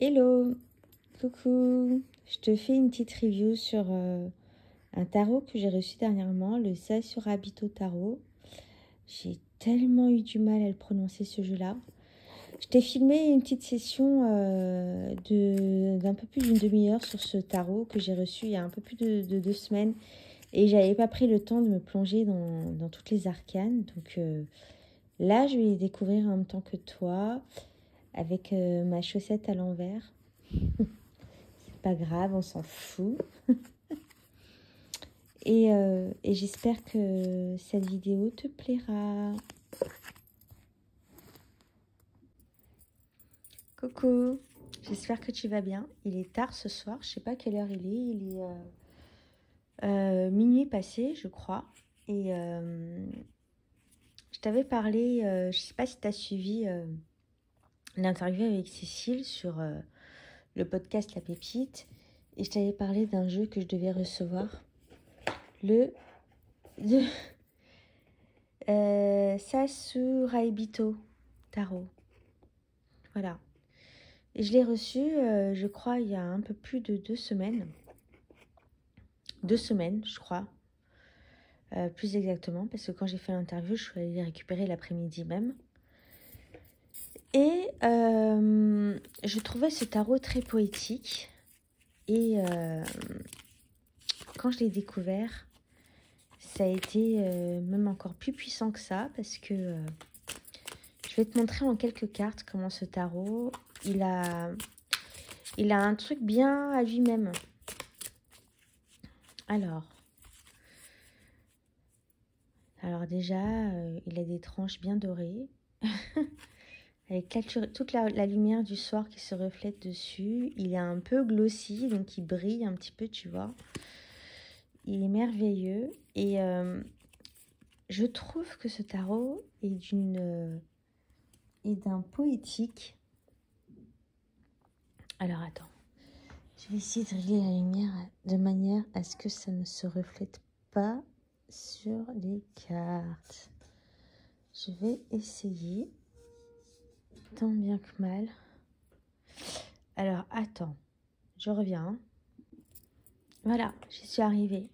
Hello, coucou, je te fais une petite review sur un tarot que j'ai reçu dernièrement, le Sasurabito Tarot. J'ai tellement eu du mal à le prononcer ce jeu-là. Je t'ai filmé une petite session d'un peu plus d'une demi-heure sur ce tarot que j'ai reçu il y a un peu plus de 2 semaines et j'avais pas pris le temps de me plonger dans toutes les arcanes. Donc là, je vais les découvrir en même temps que toi avec ma chaussette à l'envers. Pas grave, on s'en fout. Et j'espère que cette vidéo te plaira. Coucou, j'espère que tu vas bien. Il est tard ce soir, je sais pas quelle heure il est. Il est minuit passé, je crois. Et je t'avais parlé, je sais pas si tu as suivi l'interview avec Cécile sur le podcast La Pépite. Et je t'avais parlé d'un jeu que je devais recevoir. Le Sasurabito Tarot. Voilà. Et je l'ai reçu, je crois, il y a un peu plus de 2 semaines. 2 semaines, je crois. Plus exactement, parce que quand j'ai fait l'interview, je suis allée les récupérer l'après-midi même. Et je trouvais ce tarot très poétique. Et quand je l'ai découvert, ça a été même encore plus puissant que ça, parce que je vais te montrer en quelques cartes comment ce tarot, il a un truc bien à lui-même. Alors déjà, il a des tranches bien dorées, avec toute la lumière du soir qui se reflète dessus. Il est un peu glossy, donc il brille un petit peu, tu vois. Il est merveilleux. Et je trouve que ce tarot est d'un poétique. Alors attends, je vais essayer de régler la lumière de manière à ce que ça ne se reflète pas sur les cartes. Je vais essayer, tant bien que mal. Alors, attends, je reviens. Voilà, j'y suis arrivée.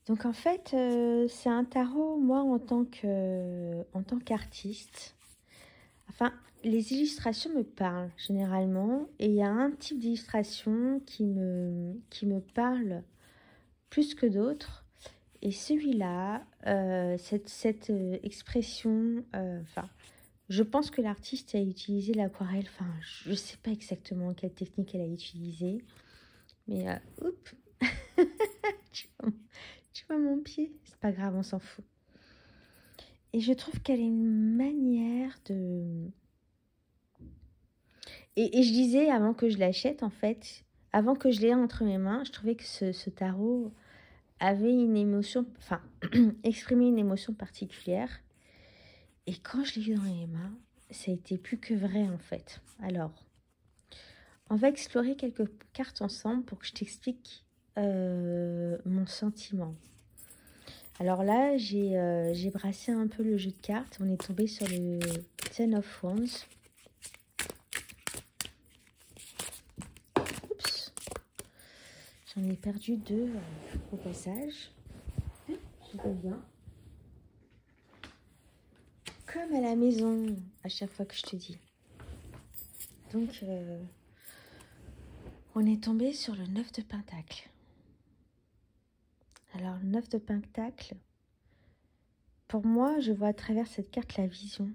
Donc, en fait, c'est un tarot, moi, en tant qu'artiste. Enfin, les illustrations me parlent, généralement. Et il y a un type d'illustration qui me parle plus que d'autres. Et celui-là, cette expression, je pense que l'artiste a utilisé l'aquarelle. Enfin, je ne sais pas exactement quelle technique elle a utilisée. Mais, oups, tu vois mon pied? C'est pas grave, on s'en fout. Et je trouve qu'elle a une manière de... Et je disais, avant que je l'achète, en fait, avant que je l'ai entre mes mains, je trouvais que ce tarot avait une émotion, enfin, exprimait une émotion particulière. Et quand je l'ai eu dans les mains, ça a été plus que vrai, en fait. Alors, on va explorer quelques cartes ensemble pour que je t'explique mon sentiment. Alors là, j'ai brassé un peu le jeu de cartes. On est tombé sur le Ten of Wands. Oups, j'en ai perdu 2 au passage. Je reviens. Comme à la maison, à chaque fois que je te dis. Donc, on est tombé sur le 9 de Pentacle. Alors, le 9 de Pentacle, pour moi, je vois à travers cette carte la vision.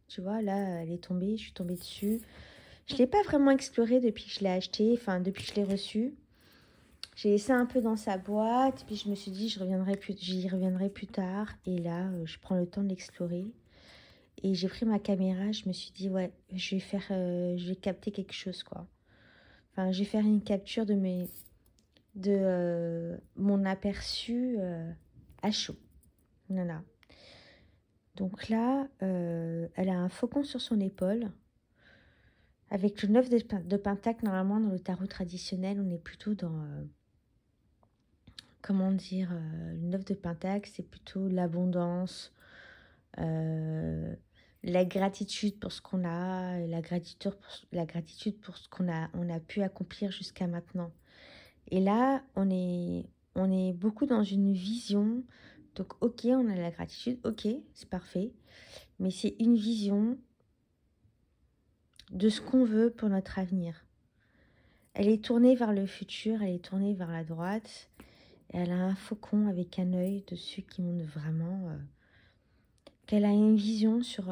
Tu vois, là, elle est tombée, je suis tombée dessus. Je ne l'ai pas vraiment explorée depuis que je l'ai acheté, enfin, depuis que je l'ai reçu. J'ai laissé un peu dans sa boîte, puis je me suis dit, j'y reviendrai plus tard. Et là, je prends le temps de l'explorer. Et j'ai pris ma caméra, je me suis dit, ouais, je vais capter quelque chose, quoi. Enfin, je vais faire une capture de mon aperçu à chaud. Voilà. Donc là, elle a un faucon sur son épaule. Avec le 9 de Pentacle, normalement, dans le tarot traditionnel, on est plutôt dans... comment dire, le 9 de Pentacle, c'est plutôt l'abondance, la gratitude pour ce qu'on a, la gratitude pour ce on a pu accomplir jusqu'à maintenant. Et là, on est beaucoup dans une vision. Donc, ok, on a la gratitude, ok, c'est parfait. Mais c'est une vision de ce qu'on veut pour notre avenir. Elle est tournée vers le futur, elle est tournée vers la droite. Et elle a un faucon avec un œil dessus qui montre vraiment qu'elle a une vision sur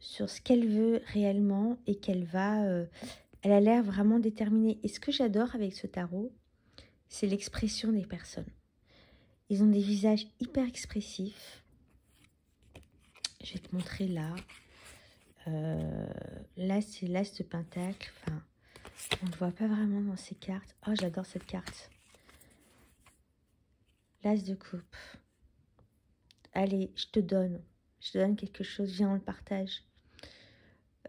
ce qu'elle veut réellement et elle a l'air vraiment déterminée. Et ce que j'adore avec ce tarot, c'est l'expression des personnes. Ils ont des visages hyper expressifs. Je vais te montrer là. Là, c'est l'as de pentacle. Enfin, on ne le voit pas vraiment dans ces cartes. Oh, j'adore cette carte. L'as de coupe. Allez, je te donne quelque chose. Viens, on le partage.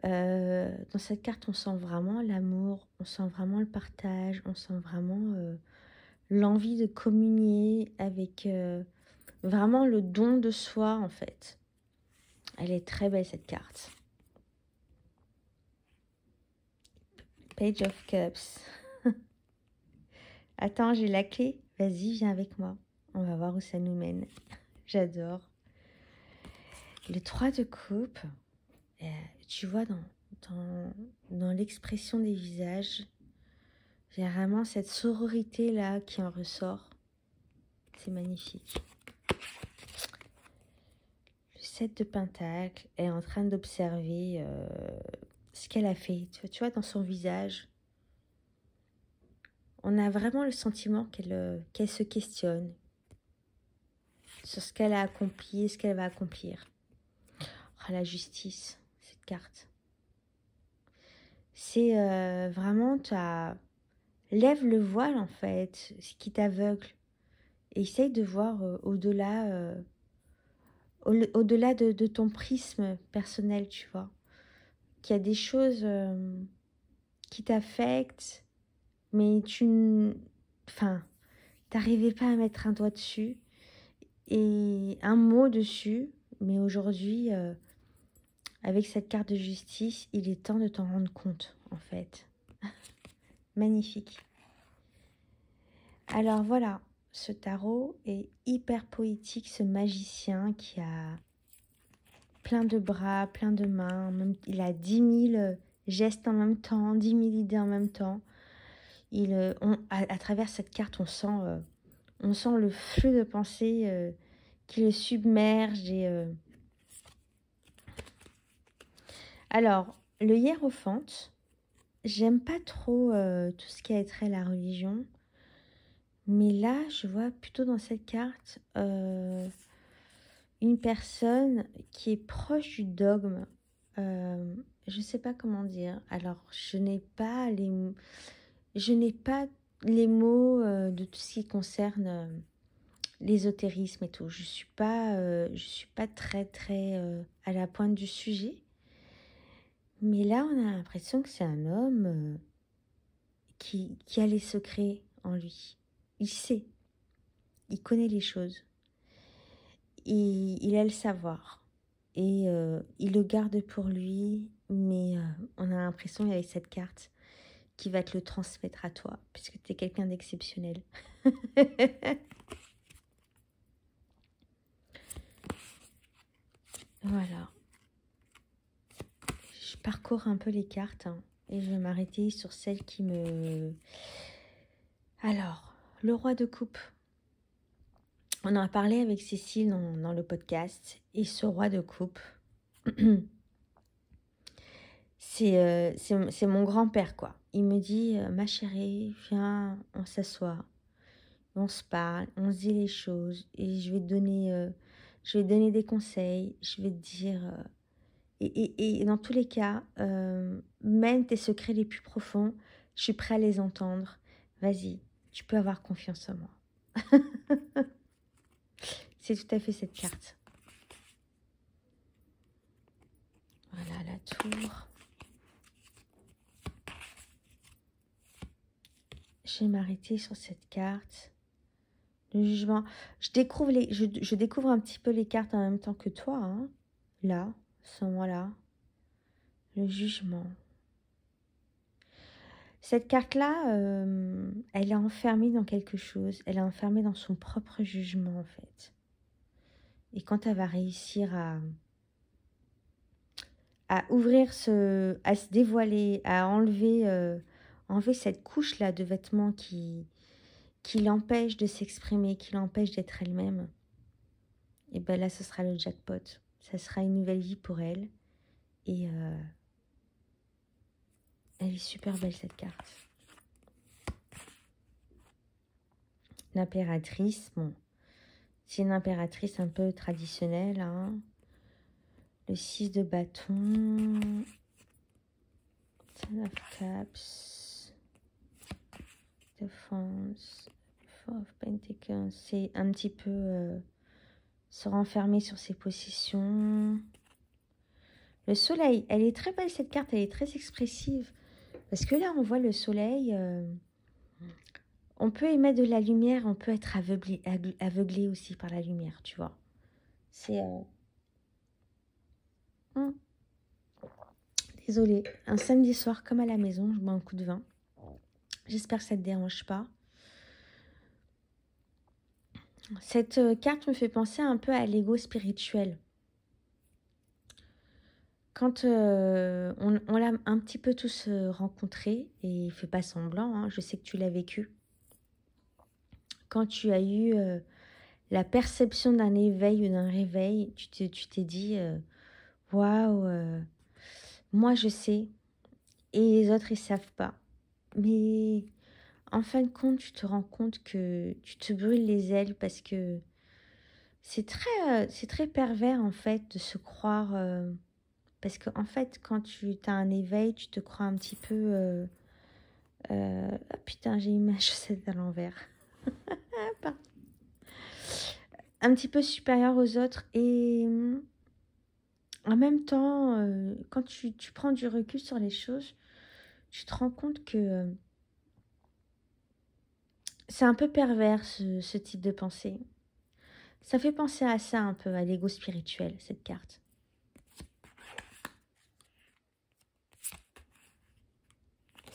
Dans cette carte, on sent vraiment l'amour, on sent vraiment le partage, on sent vraiment l'envie de communier avec vraiment le don de soi, en fait. Elle est très belle, cette carte. Page of Cups. Attends, j'ai la clé. Vas-y, viens avec moi. On va voir où ça nous mène. J'adore. Le 3 de coupe, tu vois dans l'expression des visages, il y a vraiment cette sororité-là qui en ressort. C'est magnifique. Le 7 de pentacle est en train d'observer ce qu'elle a fait. Tu vois, dans son visage, on a vraiment le sentiment qu'elle se questionne sur ce qu'elle a accompli et ce qu'elle va accomplir. Oh, la justice, cette carte. C'est vraiment, lève le voile en fait, ce qui t'aveugle. Et essaye de voir au-delà au-delà de ton prisme personnel, tu vois. Qu'il y a des choses qui t'affectent, mais t'arrivais pas à mettre un doigt dessus et un mot dessus. Mais aujourd'hui, avec cette carte de justice, il est temps de t'en rendre compte, en fait. Magnifique. Alors voilà, ce tarot est hyper poétique, ce magicien qui a plein de bras, plein de mains. Il a 10 000 gestes en même temps, 10 000 idées en même temps. À travers cette carte, on sent le flux de pensée qui le submerge. Alors, le hiérophante, j'aime pas trop tout ce qui a trait à la religion. Mais là, je vois plutôt dans cette carte une personne qui est proche du dogme. Je ne sais pas comment dire. Alors, je n'ai pas les mots de tout ce qui concerne l'ésotérisme et tout. Je suis pas très à la pointe du sujet. Mais là, on a l'impression que c'est un homme qui a les secrets en lui. Il sait, il connaît les choses. Et il a le savoir. Et il le garde pour lui, mais on a l'impression, avec cette carte, qu'il va te le transmettre à toi, puisque tu es quelqu'un d'exceptionnel. Voilà. Je parcours un peu les cartes, hein, et je vais m'arrêter sur celle qui me... Alors, le roi de coupe. On en a parlé avec Cécile dans le podcast, et ce roi de coupe... c'est mon grand-père, quoi. Il me dit, ma chérie, viens, on s'assoit, on se parle, on se dit les choses, et je vais te donner des conseils, je vais te dire... et dans tous les cas, même tes secrets les plus profonds, je suis prêt à les entendre. Vas-y, tu peux avoir confiance en moi. C'est tout à fait cette carte. Voilà, la tour. Je vais m'arrêter sur cette carte. Le jugement. Je découvre un petit peu les cartes en même temps que toi, hein, là, à ce moment-là. le jugement. Cette carte-là, elle est enfermée dans quelque chose. Elle est enfermée dans son propre jugement, en fait. Et quand elle va réussir à ouvrir à se dévoiler, à enlever cette couche-là de vêtements qui l'empêche de s'exprimer, qui l'empêche d'être elle-même, et ben là, ce sera le jackpot. Ça sera une nouvelle vie pour elle. Et elle est super belle, cette carte. L'impératrice, bon, c'est une impératrice un peu traditionnelle, hein. Le 6 de bâton, Ten of Cups, Défense, Four of Pentacles. C'est un petit peu se renfermer sur ses possessions. Le soleil, elle est très belle cette carte, elle est très expressive. Parce que là, on voit le soleil, on peut émettre de la lumière, on peut être aveuglé aussi par la lumière, tu vois. C'est... Désolée, un samedi soir comme à la maison, je bois un coup de vin. J'espère que ça ne te dérange pas. Cette carte me fait penser un peu à l'ego spirituel. Quand on l'a un petit peu tous rencontré, et fais pas semblant, hein, je sais que tu l'as vécu. Quand tu as eu la perception d'un éveil ou d'un réveil, tu t'es dit waouh, moi je sais, et les autres ils savent pas. Mais en fin de compte, tu te rends compte que tu te brûles les ailes parce que c'est très pervers en fait de se croire. Parce que en fait, quand tu as un éveil, tu te crois un petit peu. Ah putain, j'ai mis ma chaussette à l'envers. Pardon. Un petit peu supérieur aux autres et en même temps, quand tu prends du recul sur les choses, tu te rends compte que c'est un peu pervers ce type de pensée. Ça fait penser à ça un peu, à l'ego spirituel, cette carte.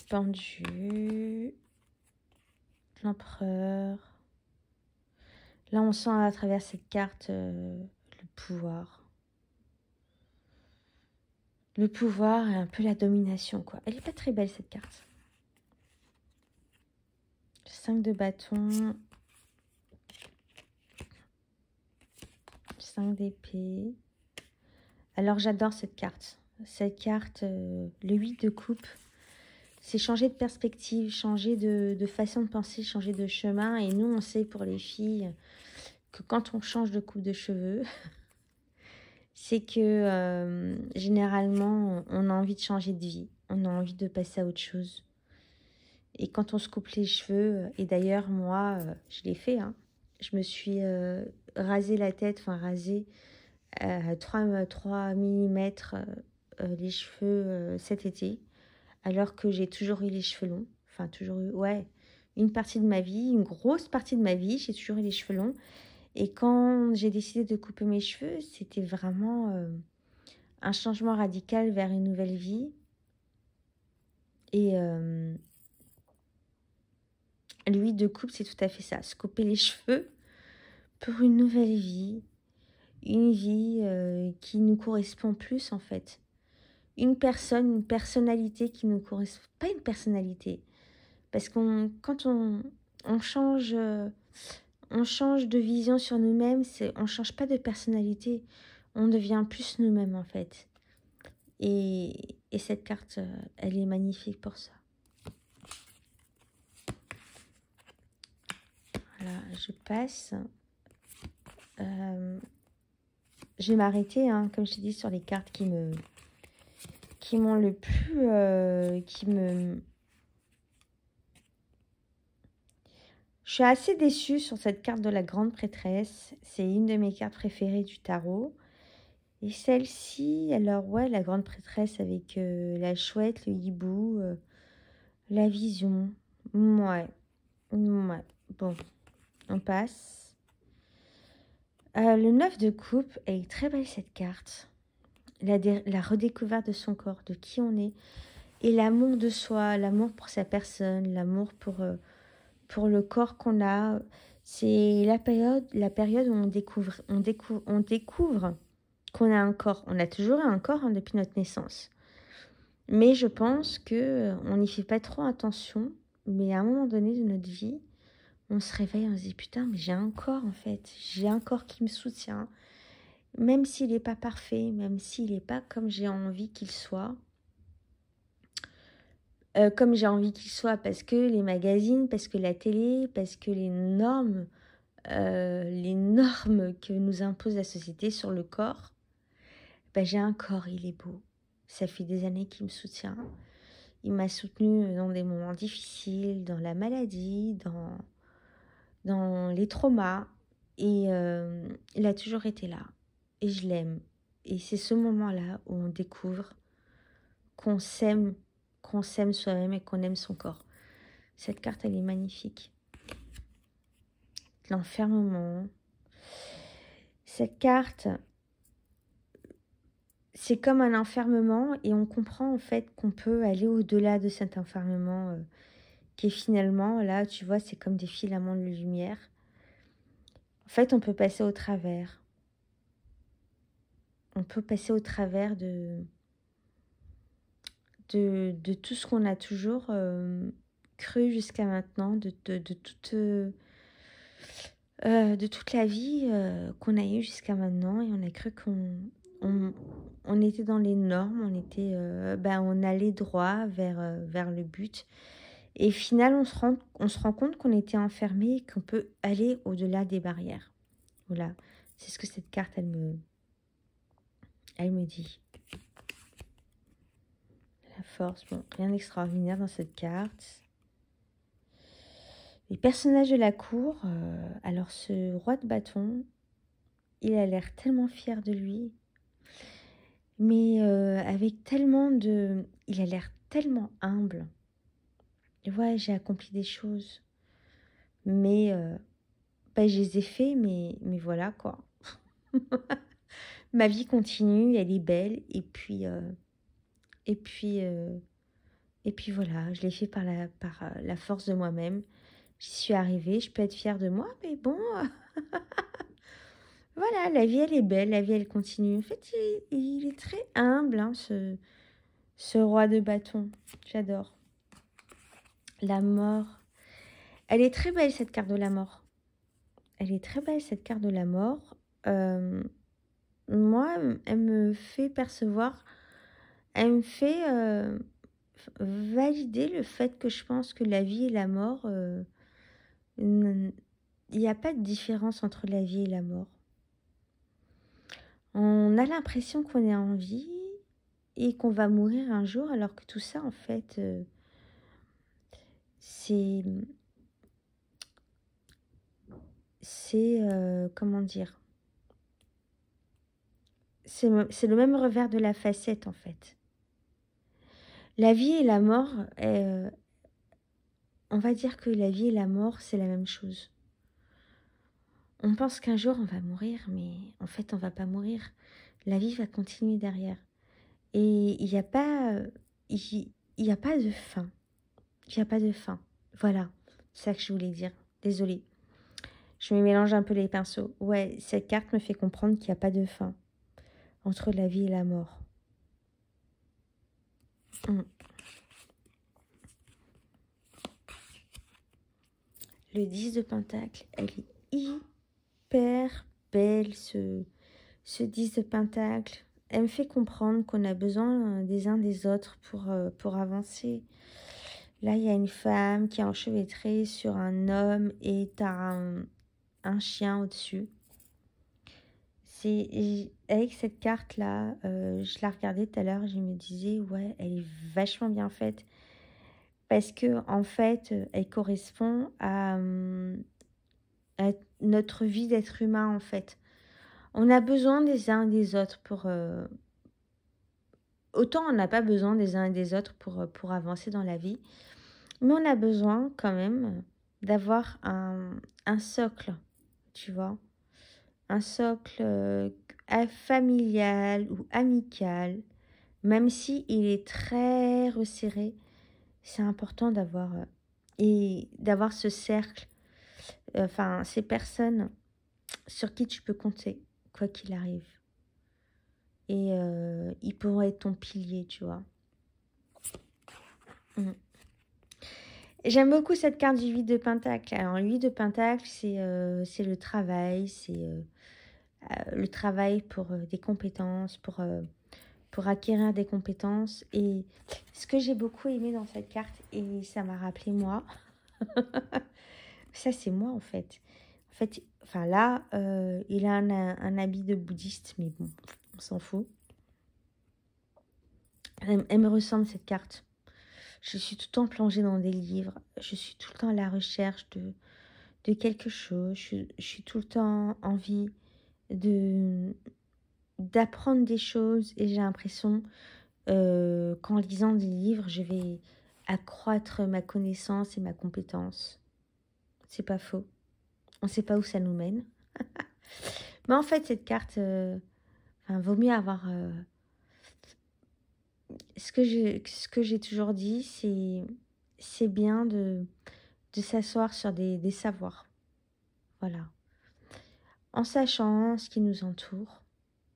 Pendu, l'empereur. Là, on sent à travers cette carte le pouvoir. Le pouvoir et un peu la domination, quoi. Elle est pas très belle, cette carte. 5 de bâton. 5 d'épée. Alors, j'adore cette carte. Cette carte, le 8 de coupe, c'est changer de perspective, changer de façon de penser, changer de chemin. Et nous, on sait pour les filles que quand on change de coupe de cheveux, c'est que généralement, on a envie de changer de vie. On a envie de passer à autre chose. Et quand on se coupe les cheveux, et d'ailleurs, moi, je l'ai fait, hein, je me suis rasé la tête, enfin rasé 3 mm les cheveux cet été, alors que j'ai toujours eu les cheveux longs. Enfin, toujours eu, ouais, une partie de ma vie, une grosse partie de ma vie, j'ai toujours eu les cheveux longs. Et quand j'ai décidé de couper mes cheveux, c'était vraiment un changement radical vers une nouvelle vie. Et l'huile de coupe, c'est tout à fait ça. Se couper les cheveux pour une nouvelle vie. Une vie qui nous correspond plus, en fait. Une personnalité qui nous correspond. Pas une personnalité. Parce quand on change de vision sur nous-mêmes, on ne change pas de personnalité. On devient plus nous-mêmes, en fait. Et cette carte, elle est magnifique pour ça. Voilà, je passe. Je vais m'arrêter, hein, comme je t'ai dit, sur les cartes qui m'ont le plus... Je suis assez déçue sur cette carte de la grande prêtresse. C'est une de mes cartes préférées du tarot. Et celle-ci, alors ouais, la grande prêtresse avec la chouette, le hibou, la vision. Ouais. Bon, on passe. Le 9 de coupe, elle est très belle cette carte. la redécouverte de son corps, de qui on est, et l'amour de soi, l'amour pour sa personne, l'amour pour le corps qu'on a. C'est la période où on découvre qu'on a un corps. On a toujours eu un corps, hein, depuis notre naissance. Mais je pense que on n'y fait pas trop attention. Mais à un moment donné de notre vie, on se réveille, on se dit putain, mais j'ai un corps en fait. J'ai un corps qui me soutient. Même s'il n'est pas parfait, même s'il n'est pas comme j'ai envie qu'il soit. Comme j'ai envie qu'il soit parce que les magazines, parce que la télé, parce que les normes que nous impose la société sur le corps, ben, j'ai un corps, il est beau. Ça fait des années qu'il me soutient. Il m'a soutenu dans des moments difficiles, dans la maladie, dans les traumas. Et il a toujours été là. Et je l'aime. Et c'est ce moment-là où on découvre qu'on s'aime soi-même et qu'on aime son corps. Cette carte, elle est magnifique. L'enfermement. Cette carte, c'est comme un enfermement et on comprend en fait qu'on peut aller au-delà de cet enfermement qui est finalement, là, tu vois, c'est comme des filaments de lumière. En fait, on peut passer au travers. On peut passer au travers de tout ce qu'on a toujours cru jusqu'à maintenant, de toute la vie qu'on a eue jusqu'à maintenant. Et on a cru on était dans les normes, on allait droit vers le but. Et au final, on se rend compte qu'on était enfermé et qu'on peut aller au-delà des barrières. Voilà, c'est ce que cette carte, elle me dit. La force, bon, rien d'extraordinaire dans cette carte. Les personnages de la cour, alors ce roi de bâton, il a l'air tellement fier de lui, mais avec tellement de... Il a l'air tellement humble. Et ouais, j'ai accompli des choses, mais je les ai fait, mais voilà quoi. Ma vie continue, elle est belle, et puis voilà, je l'ai fait par la force de moi-même. J'y suis arrivée, je peux être fière de moi, mais bon, voilà, la vie elle est belle, la vie elle continue. En fait, il est très humble, hein, ce roi de bâton. J'adore. La mort. Elle est très belle cette carte de la mort. Elle est très belle cette carte de la mort. Moi, elle me fait percevoir, elle me fait valider le fait que je pense que la vie et la mort, il n'y a pas de différence entre la vie et la mort. On a l'impression qu'on est en vie et qu'on va mourir un jour, alors que tout ça, en fait, c'est comment dire, c'est le même revers de la facette, en fait. La vie et la mort, on va dire que la vie et la mort, c'est la même chose. On pense qu'un jour, on va mourir, mais en fait, on va pas mourir. La vie va continuer derrière. Et il n'y a pas... il y a pas de fin. Il n'y a pas de fin. Voilà, c'est ça que je voulais dire. Désolée. Je me mélange un peu les pinceaux. Ouais, cette carte me fait comprendre qu'il n'y a pas de fin entre la vie et la mort. Le 10 de Pentacle, elle est hyper belle, ce 10 de Pentacle. Elle me fait comprendre qu'on a besoin des uns des autres pour avancer. Là, il y a une femme qui est enchevêtrée sur un homme et t'as un chien au-dessus. Avec cette carte-là, je la regardais tout à l'heure, je me disais, ouais, elle est vachement bien faite. Parce que en fait, elle correspond à notre vie d'être humain, en fait. On a besoin des uns et des autres pour... autant on n'a pas besoin des uns et des autres pour avancer dans la vie, mais on a besoin quand même d'avoir un socle, tu vois. Un socle familial ou amical, même si il est très resserré, c'est important d'avoir ce cercle, enfin ces personnes sur qui tu peux compter, quoi qu'il arrive. Et ils pourront être ton pilier, tu vois. J'aime beaucoup cette carte du 8 de Pentacle. Alors, le 8 de Pentacle, c'est le travail, c'est le travail pour des compétences, pour acquérir des compétences. Et ce que j'ai beaucoup aimé dans cette carte, et ça m'a rappelé moi, ça c'est moi en fait. En fait, enfin là, il a un habit de bouddhiste, mais bon, on s'en fout. Elle me ressemble cette carte. Je suis tout le temps plongée dans des livres. Je suis tout le temps à la recherche de quelque chose. Je suis tout le temps envie d'apprendre des choses. Et j'ai l'impression qu'en lisant des livres, je vais accroître ma connaissance et ma compétence. C'est pas faux. On ne sait pas où ça nous mène. Mais en fait, cette carte, vaut mieux avoir... ce que j'ai toujours dit, c'est bien de s'asseoir sur des savoirs. Voilà. En sachant ce qui nous entoure,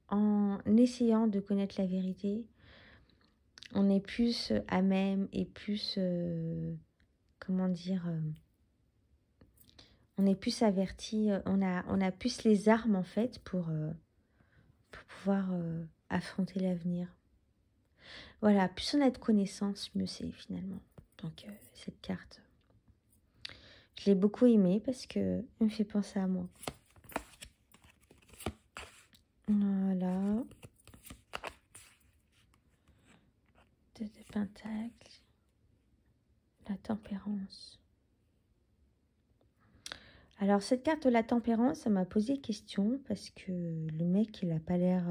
en essayant de connaître la vérité, on est plus à même et plus... comment dire on est plus averti, on a plus les armes en fait pour pouvoir affronter l'avenir. Voilà, plus on a de connaissances, mieux c'est finalement. Donc cette carte, je l'ai beaucoup aimée parce que elle me fait penser à moi. Voilà. 2 de Pentacle. La tempérance. Alors cette carte, la tempérance, ça m'a posé question parce que le mec, il a pas l'air...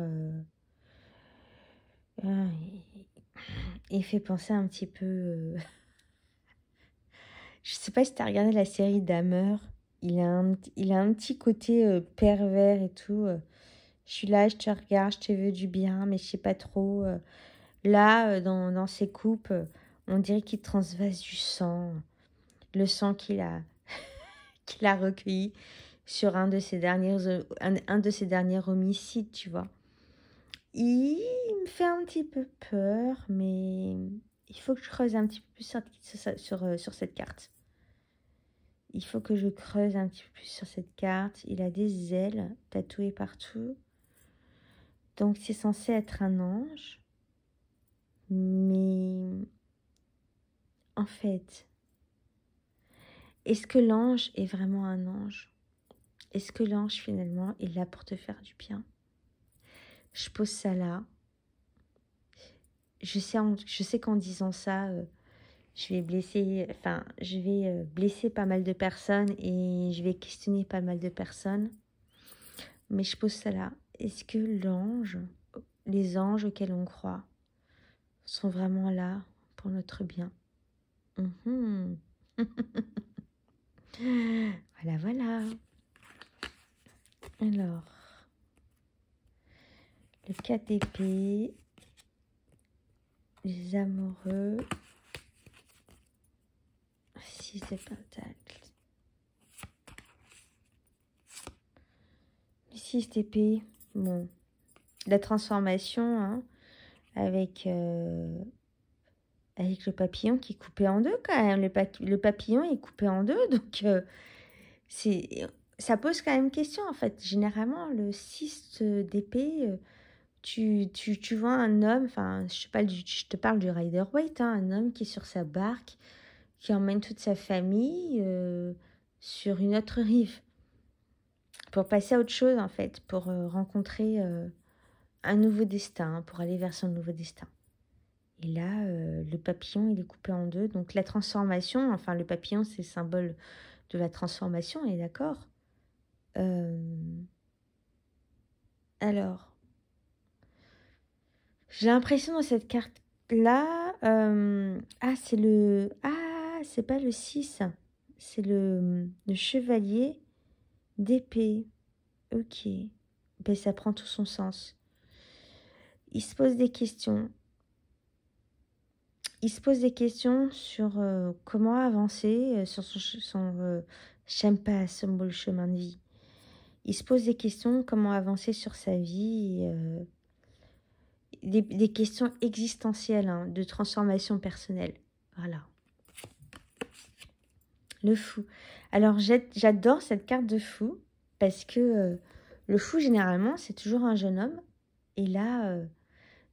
il fait penser un petit peu... Je sais pas si tu as regardé la série Dahmer. Il a un petit côté pervers et tout. Je suis là, je te regarde, je te veux du bien, mais je sais pas trop. Là, dans ses coupes, on dirait qu'il transvase du sang. Le sang qu'il a, qu'il a recueilli sur un de ses derniers homicides, tu vois. Il me fait un petit peu peur, mais il faut que je creuse un petit peu plus sur cette carte. Il faut que je creuse un petit peu plus sur cette carte. Il a des ailes tatouées partout. Donc c'est censé être un ange. Mais en fait, est-ce que l'ange est vraiment un ange? Est-ce que l'ange finalement est là pour te faire du bien? Je pose ça là. Je sais qu'en disant ça, je vais blesser pas mal de personnes et je vais questionner pas mal de personnes. Mais je pose ça là. Est-ce que les anges auxquels on croit, sont vraiment là pour notre bien? Voilà, voilà. Alors, le 4 d'épée, les amoureux, 6 de pentacle. Le 6 d'épée, bon, la transformation, hein, avec le papillon qui est coupé en deux quand même. Le papillon est coupé en deux, donc ça pose quand même question en fait. Généralement, le 6 d'épée, tu vois un homme, enfin je te parle du Rider-Waite, hein, un homme qui est sur sa barque, qui emmène toute sa famille sur une autre rive, pour passer à autre chose en fait, pour rencontrer un nouveau destin, pour aller vers son nouveau destin. Et là, le papillon, il est coupé en deux. Donc la transformation, enfin le papillon, c'est le symbole de la transformation, on est d'accord? Alors, j'ai l'impression dans cette carte-là... c'est pas le 6, c'est le chevalier d'épée. Ok. ben, ça prend tout son sens. Il se pose des questions. Il se pose des questions sur comment avancer sur son Shempa, son chemin de vie. Il se pose des questions, comment avancer sur sa vie, des questions existentielles, hein, de transformation personnelle. Voilà. Le fou. Alors, j'adore cette carte de fou parce que le fou, généralement, c'est toujours un jeune homme. Et là,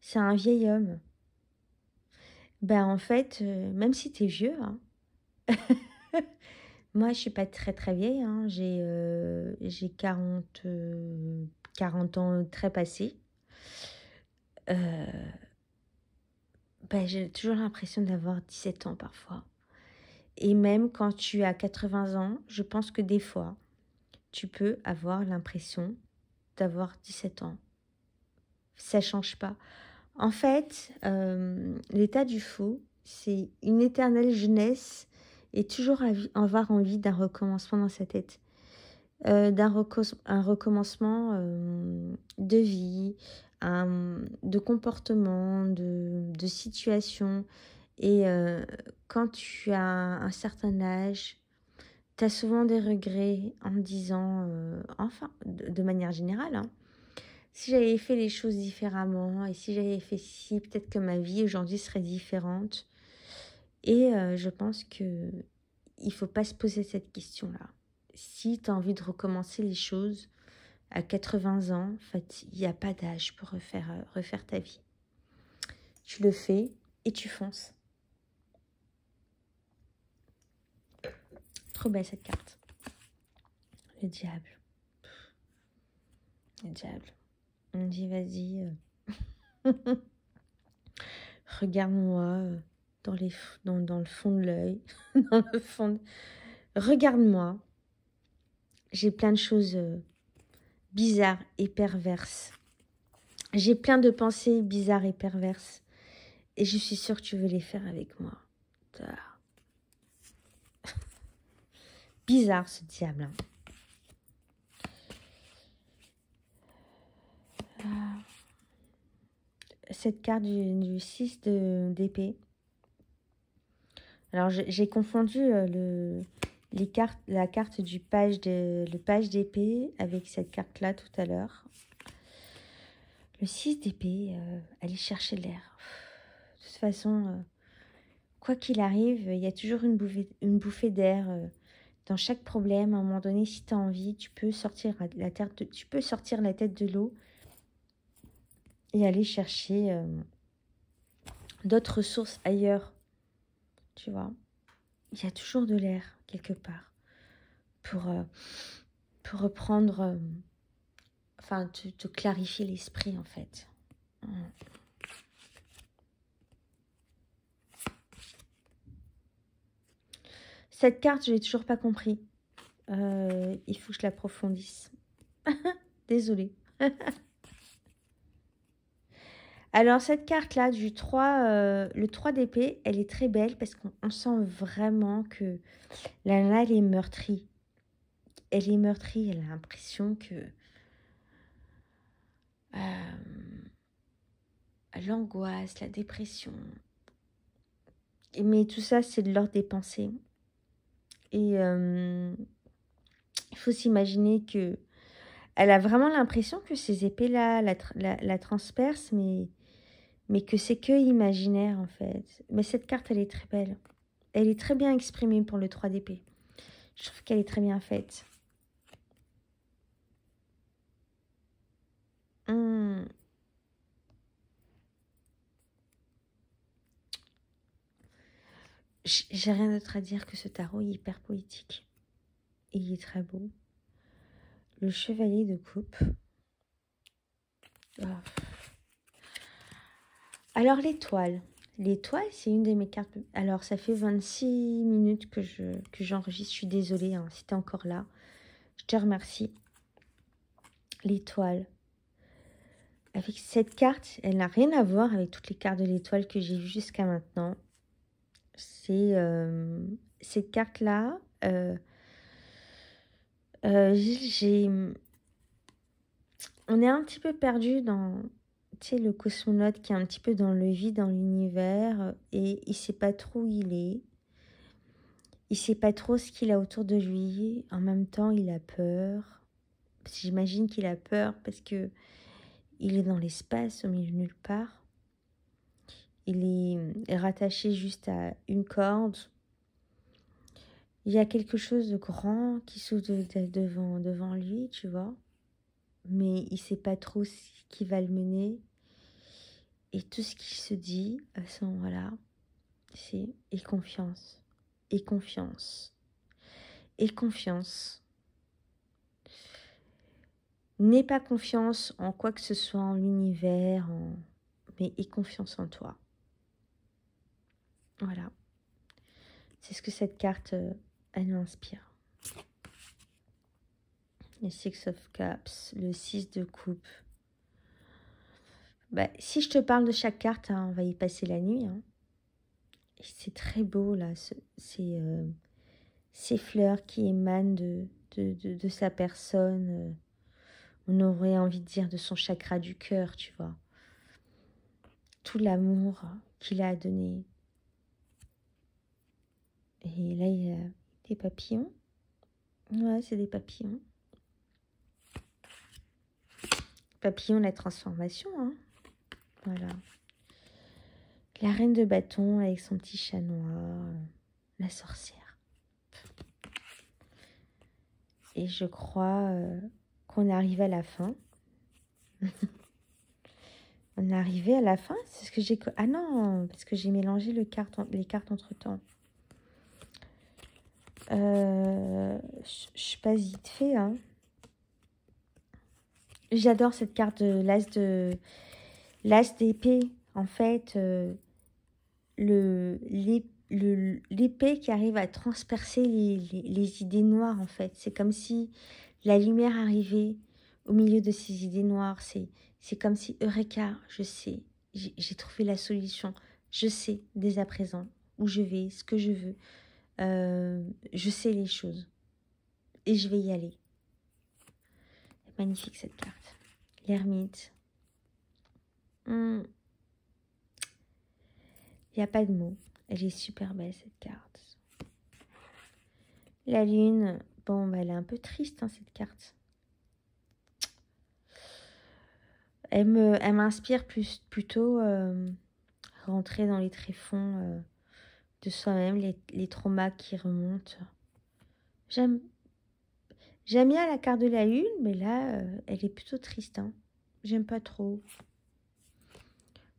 c'est un vieil homme. Ben, en fait, même si tu es vieux, hein, moi, je suis pas très très vieille. Hein, j'ai 40 ans très passés. Ben, j'ai toujours l'impression d'avoir 17 ans parfois. Et même quand tu as 80 ans, je pense que des fois, tu peux avoir l'impression d'avoir 17 ans. Ça change pas. En fait, l'état du faux, c'est une éternelle jeunesse et toujours avoir envie d'un recommencement dans sa tête. Un recommencement de vie, de comportement, de situation. Et quand tu as un certain âge, tu as souvent des regrets en disant, enfin, de manière générale, hein, si j'avais fait les choses différemment et si j'avais fait ci, peut-être que ma vie aujourd'hui serait différente. Et je pense que il faut pas se poser cette question-là. Si tu as envie de recommencer les choses à 80 ans, en fait, il n'y a pas d'âge pour refaire ta vie. Tu le fais et tu fonces. Trop belle cette carte. Le diable. Le diable. On dit, vas-y, regarde-moi dans le fond de l'œil. Dans le fond Regarde-moi. J'ai plein de choses bizarres et perverses. J'ai plein de pensées bizarres et perverses. Et je suis sûre que tu veux les faire avec moi. Bizarre ce diable. Cette carte du 6 d'épée. Alors j'ai confondu la carte du page d'épée avec cette carte-là tout à l'heure. Le 6 d'épée, aller chercher l'air. De toute façon, quoi qu'il arrive, il y a toujours une bouffée d'air dans chaque problème. À un moment donné, si tu as envie, tu peux sortir la tête de l'eau et aller chercher d'autres ressources ailleurs. Tu vois, il y a toujours de l'air quelque part pour reprendre, enfin, te clarifier l'esprit en fait. Cette carte, je l'ai toujours pas compris. Il faut que je l'approfondisse. Désolée. Alors, cette carte-là, du 3, le 3 d'épée, elle est très belle parce qu'on sent vraiment que la nana, elle est meurtrie. Elle est meurtrie, elle a l'impression que l'angoisse, la dépression. Mais tout ça, c'est de l'ordre des pensées. Et il faut s'imaginer que elle a vraiment l'impression que ces épées-là la transpercent, mais que c'est que imaginaire en fait. Mais cette carte, elle est très belle. Elle est très bien exprimée pour le 3 d'épée. Je trouve qu'elle est très bien faite. J'ai rien d'autre à dire que ce tarot est hyper poétique. Et il est très beau. Le chevalier de coupe. Oh. Alors l'étoile. L'étoile, c'est une de mes cartes. Alors ça fait 26 minutes que j'enregistre. Je suis désolée hein, si tu es encore là. Je te remercie. L'étoile. Avec cette carte, elle n'a rien à voir avec toutes les cartes de l'étoile que j'ai vues jusqu'à maintenant. C'est cette carte-là. on est un petit peu perdu dans, tu sais, le cosmonaute qui est un petit peu dans le vide, dans l'univers, et il sait pas trop où il est. Il sait pas trop ce qu'il a autour de lui. En même temps, il a peur. J'imagine qu'il a peur parce que il est dans l'espace, au milieu de nulle part. Il est rattaché juste à une corde. Il y a quelque chose de grand qui s'ouvre devant lui, tu vois. Mais il sait pas trop ce qui va le mener. Et tout ce qu'il se dit à ce moment-là, c'est « aie confiance, aie confiance, aie confiance ». N'aie pas confiance en quoi que ce soit, en l'univers, mais aie confiance en toi. Voilà. C'est ce que cette carte, elle m'inspire. Le Six of Cups, le 6 de coupe. Bah, si je te parle de chaque carte, hein, on va y passer la nuit. Hein. C'est très beau, là, ces fleurs qui émanent de sa personne. On aurait envie de dire de son chakra du cœur, tu vois. Tout l'amour qu'il a donné. Et là, il y a des papillons. Ouais, c'est des papillons. Papillons, la transformation, hein. Voilà. La reine de bâton avec son petit chat noir. La sorcière. Et je crois qu'on est arrivé à la fin. On est arrivé à la fin. C'est ce que j'ai... Ah non, parce que j'ai mélangé les cartes entre-temps. Je passe vite fait, hein. J'adore cette carte de l'as d'épée. En fait, l'épée qui arrive à transpercer les idées noires, en fait. C'est comme si la lumière arrivait au milieu de ces idées noires. C'est comme si, Eureka, je sais, j'ai trouvé la solution. Je sais dès à présent où je vais, ce que je veux. Je sais les choses. Et je vais y aller. Magnifique cette carte. L'ermite. Il n'y a pas de mots. Elle est super belle cette carte. La lune. Bon, bah, elle est un peu triste, hein, cette carte. Elle m'inspire plutôt rentrer dans les tréfonds de soi-même, les traumas qui remontent. J'aime bien la carte de la lune, mais là, elle est plutôt triste. Hein. J'aime pas trop.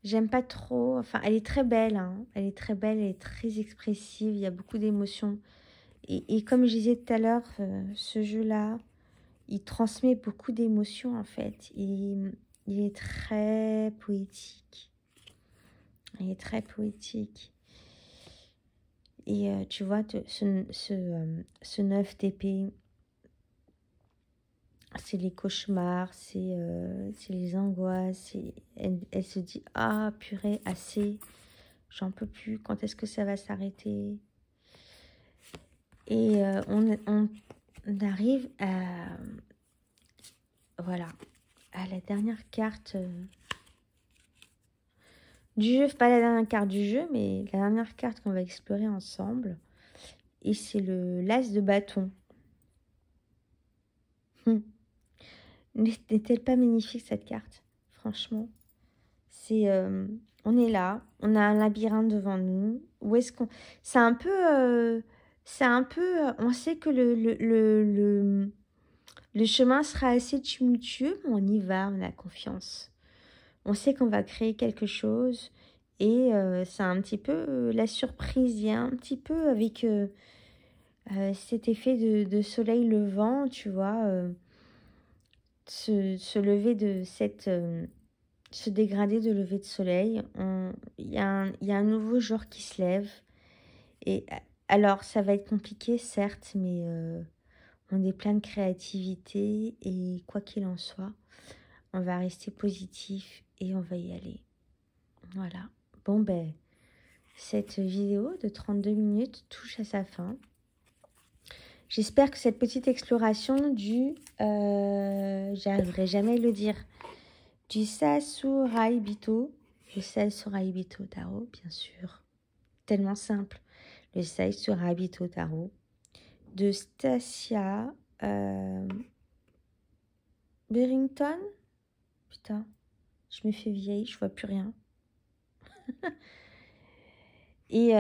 J'aime pas trop. Enfin, elle est très belle. Hein. Elle est très belle, elle est très expressive. Il y a beaucoup d'émotions. Et comme je disais tout à l'heure, ce jeu-là, il transmet beaucoup d'émotions, en fait. Il est très poétique. Il est très poétique. Et tu vois, ce 9 d'épée, c'est les cauchemars, c'est les angoisses. Elle se dit, ah purée, assez, j'en peux plus, quand est-ce que ça va s'arrêter? Et on arrive à, voilà, à la dernière carte du jeu. Pas la dernière carte du jeu, mais la dernière carte qu'on va explorer ensemble. Et c'est l'as de bâton. N'est-elle pas magnifique cette carte? Franchement, c'est on est là, on a un labyrinthe devant nous. Où est-ce qu'on... C'est un peu... on sait que le chemin sera assez tumultueux, mais on y va, on a confiance. On sait qu'on va créer quelque chose et c'est un petit peu la surprise. Il y a un petit peu avec cet effet de soleil levant, tu vois, se lever de cette... se dégrader de lever de soleil. Il y a un nouveau jour qui se lève. Et alors, ça va être compliqué, certes, mais on est plein de créativité. Et quoi qu'il en soit, on va rester positif et on va y aller. Voilà. Bon, ben, cette vidéo de 32 minutes touche à sa fin. J'espère que cette petite exploration du... j'arriverai jamais à le dire. Du Sasurabito. Le Sasurabito Tarot, bien sûr. Tellement simple. Le Sasurabito Tarot. De Stacia Barrington. Putain, je me fais vieille, je vois plus rien. et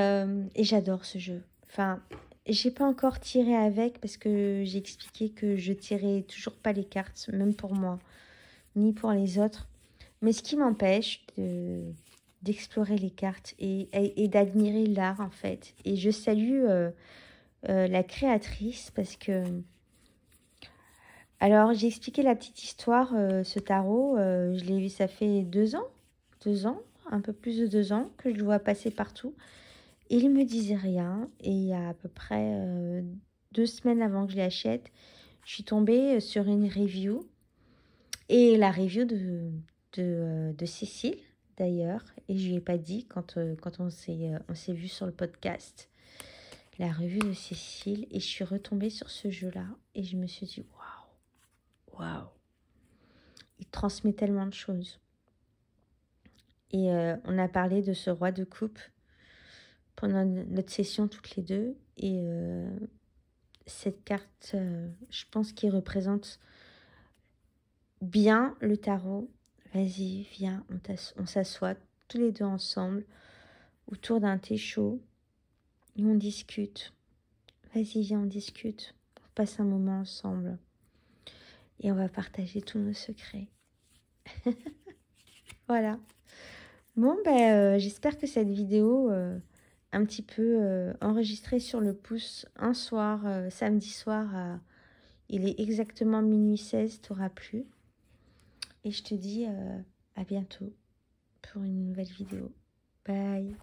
j'adore ce jeu. Enfin, j'ai pas encore tiré avec parce que j'ai expliqué que je tirais toujours pas les cartes, même pour moi, ni pour les autres. Mais ce qui m'empêche d'explorer les cartes et d'admirer l'art, en fait. Et je salue la créatrice parce que... Alors, j'ai expliqué la petite histoire, ce tarot. Je l'ai vu, ça fait 2 ans. 2 ans, un peu plus de 2 ans que je le vois passer partout. Et il me disait rien. Et il y a à peu près 2 semaines avant que je l'achète, je suis tombée sur une review. Et la review de Cécile, d'ailleurs. Et je lui ai pas dit quand on s'est vu sur le podcast. La revue de Cécile. Et je suis retombée sur ce jeu-là. Et je me suis dit, waouh. Il transmet tellement de choses. Et on a parlé de ce roi de coupe pendant notre session toutes les deux. Et cette carte, je pense qu'il représente bien le tarot. Vas-y, viens, on s'assoit tous les deux ensemble autour d'un thé chaud et on discute. Vas-y, viens, on discute. On passe un moment ensemble et on va partager tous nos secrets. Voilà. Bon, j'espère que cette vidéo, un petit peu enregistrée sur le pouce un soir, samedi soir, il est exactement minuit 16, t'aura plu. Et je te dis à bientôt pour une nouvelle vidéo. Bye.